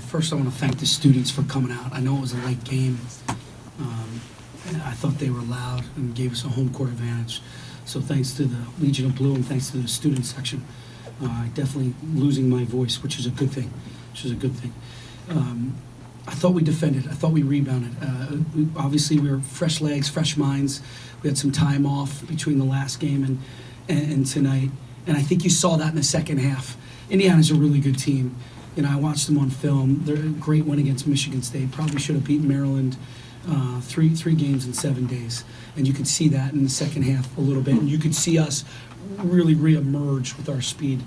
First, I want to thank the students for coming out. I know it was a late game. And I thought they were loud and gave us a home court advantage. So thanks to the Legion of Blue and thanks to the student section. Definitely losing my voice, which is a good thing. I thought we defended. I thought we rebounded. Obviously, we were fresh legs, fresh minds. We had some time off between the last game and tonight. And I think you saw that in the second half. Indiana's a really good team. I watched them on film. They're a great win against Michigan State. Probably should have beaten Maryland three games in 7 days. And you could see that in the second half a little bit. And you could see us really reemerge with our speed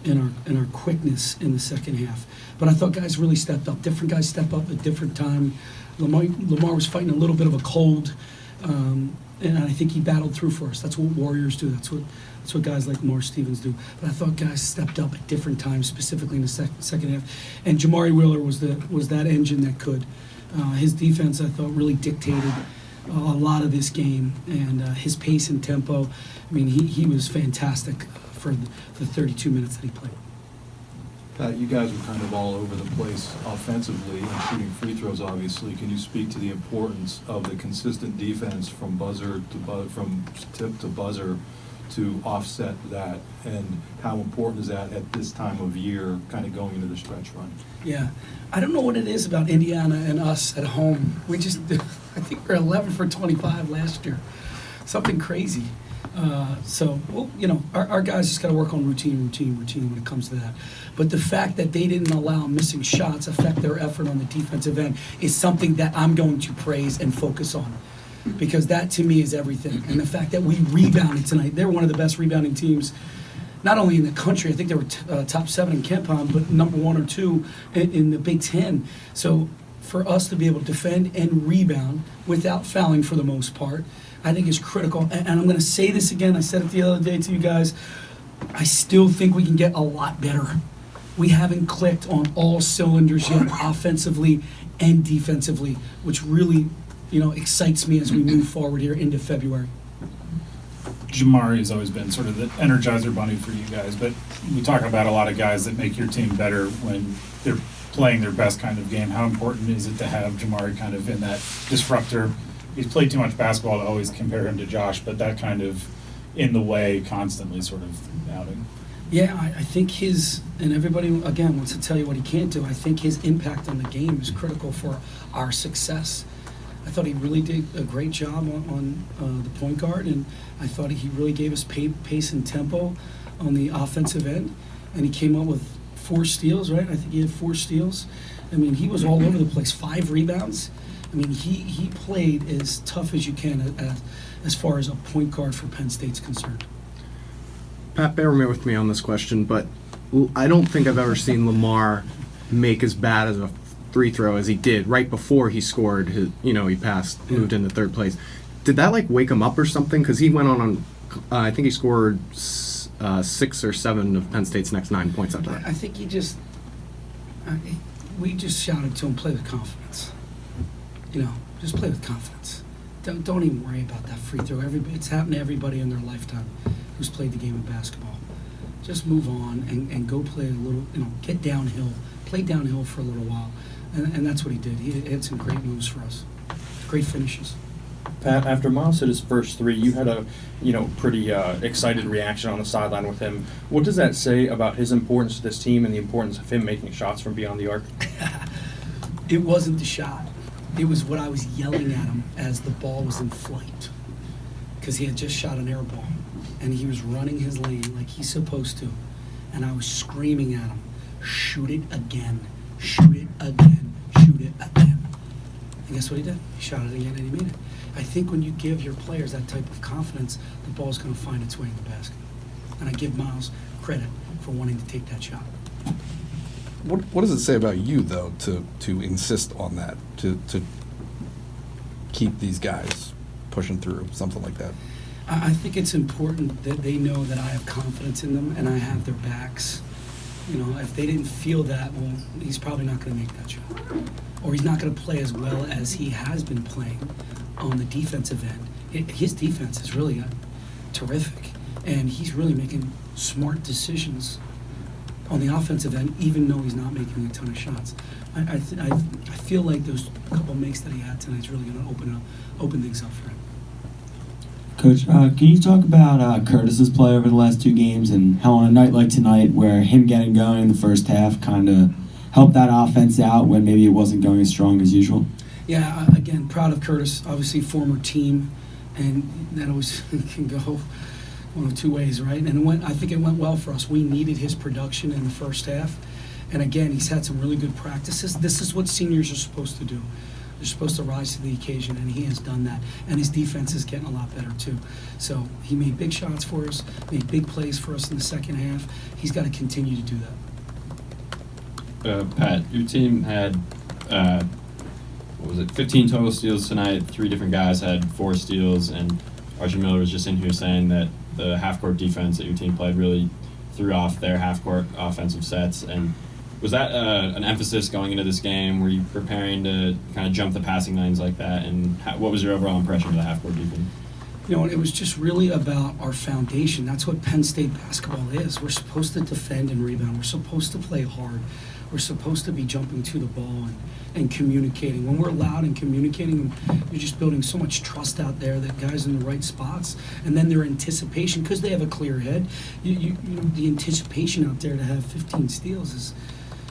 and our quickness in the second half. But I thought guys really stepped up. Different guys step up at different time. Lamar was fighting a little bit of a cold, and I think he battled through for us. That's what Warriors do. That's what guys like Lamar Stevens do. But I thought guys stepped up at different times, specifically in the second half. And Jamari Wheeler was that engine that could. His defense, I thought, really dictated a lot of this game, and his pace and tempo. I mean, he was fantastic for the 32 minutes that he played. Pat, you guys were kind of all over the place offensively and shooting free throws, obviously. Can you speak to the importance of the consistent defense from tip to buzzer to offset that, and how important is that at this time of year, kind of going into the stretch run? Yeah. I don't know what it is about Indiana and us at home. I think we're 11 for 25 last year. Something crazy. Our guys just got to work on routine when it comes to that. But the fact that they didn't allow missing shots affect their effort on the defensive end is something that I'm going to praise and focus on, because that to me is everything. And the fact that we rebounded tonight, they're one of the best rebounding teams, not only in the country. I think they were top 7 in KenPom, but number 1 or 2 in the Big Ten. So for us to be able to defend and rebound without fouling for the most part, I think is critical. And I'm going to say this again. I said it the other day to you guys. I still think we can get a lot better. We haven't clicked on all cylinders yet, offensively and defensively, which really, excites me as we move forward here into February. Jamari has always been sort of the energizer bunny for you guys, but we talk about a lot of guys that make your team better when they're playing their best kind of game. How important is it to have Jamari kind of in that disruptor? He's played too much basketball to always compare him to Josh, but that kind of in the way constantly sort of outing. Yeah, I think and everybody, again, wants to tell you what he can't do. I think his impact on the game is critical for our success. I thought he really did a great job on the point guard, and I thought he really gave us pace and tempo on the offensive end, and he came up with 4 steals, right? I think he had 4 steals. I mean, he was all over the place. 5 rebounds. I mean, he played as tough as you can as far as a point guard for Penn State's concerned. Pat, bear with me on this question, but I don't think I've ever seen Lamar make as bad as a free throw as he did right before he scored. He passed, moved into third place. Did that wake him up or something? Because he went on I think he scored 6 or 7 of Penn State's next 9 points after that. I think we just shouted to him, play with confidence. Just play with confidence. Don't even worry about that free throw. It's happened to everybody in their lifetime who's played the game of basketball. Just move on and go play a little, get downhill, play downhill for a little while. And that's what he did. He had some great moves for us, great finishes. Pat, after Miles hit his first 3, you had a pretty excited reaction on the sideline with him. What does that say about his importance to this team and the importance of him making shots from beyond the arc? It wasn't the shot. It was what I was yelling at him as the ball was in flight, because he had just shot an air ball, and he was running his lane like he's supposed to, and I was screaming at him, shoot it again, shoot it again, shoot it again. And guess what he did? He shot it again and he made it. I think when you give your players that type of confidence, the ball's going to find its way in the basket. And I give Miles credit for wanting to take that shot. What does it say about you, though, to insist on that, to keep these guys pushing through, something like that? I think it's important that they know that I have confidence in them and I have their backs. If they didn't feel that, well, he's probably not going to make that shot. Or he's not going to play as well as he has been playing on the defensive end. His defense is really terrific, and he's really making smart decisions on the offensive end, even though he's not making a ton of shots. I feel like those couple makes that he had tonight is really going to open things up for him. Coach, can you talk about Curtis's play over the last 2 games and how on a night like tonight, where him getting going in the first half kind of helped that offense out when maybe it wasn't going as strong as usual? Yeah, again, proud of Curtis, obviously former team, and that always can go one of 2 ways, right? And I think it went well for us. We needed his production in the first half, and again, he's had some really good practices. This is what seniors are supposed to do. They're supposed to rise to the occasion, and he has done that. And his defense is getting a lot better, too. So he made big shots for us, made big plays for us in the second half. He's got to continue to do that. Pat, your team had, 15 total steals tonight. 3 different guys had 4 steals, and Archie Miller was just in here saying that the half-court defense that your team played really threw off their half-court offensive sets. And was that an emphasis going into this game? Were you preparing to kind of jump the passing lanes like that? And what was your overall impression of the half-court defense? You know, it was just really about our foundation. That's what Penn State basketball is. We're supposed to defend and rebound. We're supposed to play hard. We're supposed to be jumping to the ball and communicating. When we're loud and communicating, you're just building so much trust out there that guys in the right spots, and then their anticipation, because they have a clear head, you know, the anticipation out there to have 15 steals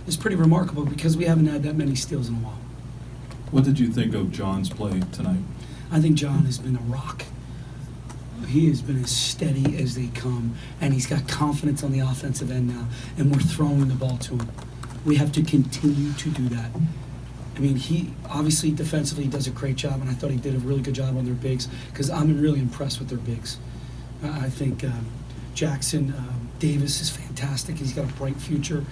is pretty remarkable, because we haven't had that many steals in a while. What did you think of John's play tonight? I think John has been a rock. He has been as steady as they come, and he's got confidence on the offensive end now, and we're throwing the ball to him. We have to continue to do that. I mean, he obviously defensively does a great job, and I thought he did a really good job on their bigs, because I'm really impressed with their bigs. I think Jackson Davis is fantastic. He's got a bright future.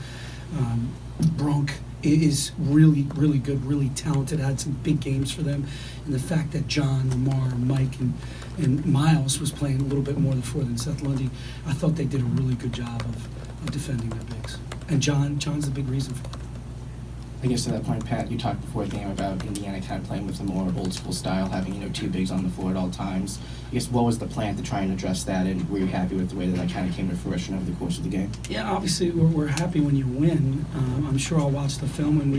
Bronk is really, really good, really talented, had some big games for them. And the fact that John, Lamar, Mike, and Miles was playing a little bit more before than Seth Lundy, I thought they did a really good job of defending their bigs. And John's a big reason for that. I guess to that point, Pat, you talked before the game about Indiana kind of playing with a more old school style, having 2 bigs on the floor at all times. I guess what was the plan to try and address that, and were you happy with the way that kind of came to fruition over the course of the game? Yeah, obviously we're happy when you win. I'm sure I'll watch the film, and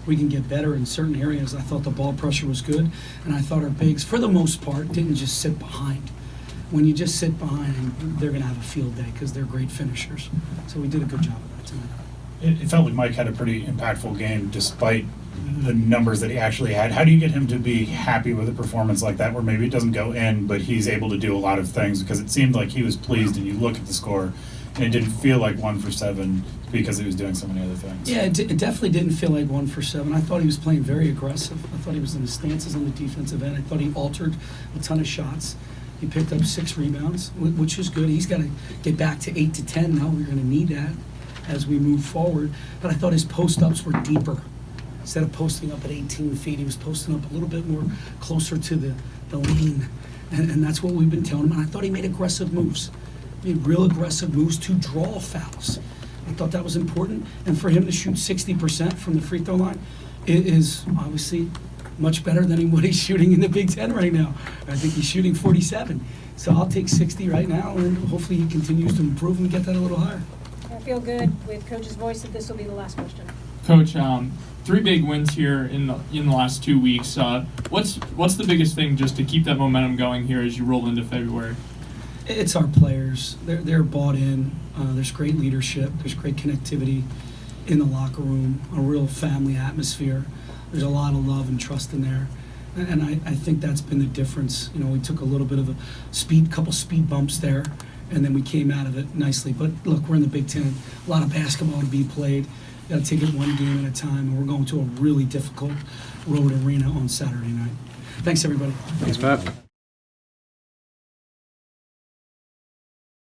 we can get better in certain areas. I thought the ball pressure was good, and I thought our bigs, for the most part, didn't just sit behind. When you just sit behind, they're going to have a field day because they're great finishers. So we did a good job of that tonight. It felt like Mike had a pretty impactful game despite the numbers that he actually had. How do you get him to be happy with a performance like that, where maybe it doesn't go in, but he's able to do a lot of things? Because it seemed like he was pleased, and you look at the score, and it didn't feel like 1 for 7 because he was doing so many other things. Yeah, it definitely didn't feel like 1 for 7. I thought he was playing very aggressive. I thought he was in the stances on the defensive end. I thought he altered a ton of shots. He picked up 6 rebounds, which is good. He's got to get back to 8 to 10 now. We're going to need that as we move forward. But I thought his post-ups were deeper. Instead of posting up at 18 feet, he was posting up a little bit more closer to the lane. And that's what we've been telling him. And I thought he made aggressive moves. He made real aggressive moves to draw fouls. I thought that was important. And for him to shoot 60% from the free throw line is obviously much better than what he's shooting in the Big Ten right now. I think he's shooting 47. So I'll take 60 right now, and hopefully he continues to improve and get that a little higher. I feel good with Coach's voice that this will be the last question. Coach, 3 big wins here in the last 2 weeks. What's the biggest thing just to keep that momentum going here as you roll into February? It's our players. They're bought in. There's great leadership. There's great connectivity in the locker room, a real family atmosphere. There's a lot of love and trust in there. And I think that's been the difference. We took a little bit of a couple speed bumps there, and then we came out of it nicely. But look, we're in the Big Ten. A lot of basketball to be played. Got to take it one game at a time, and we're going to a really difficult road arena on Saturday night. Thanks, everybody. Thanks, Pat.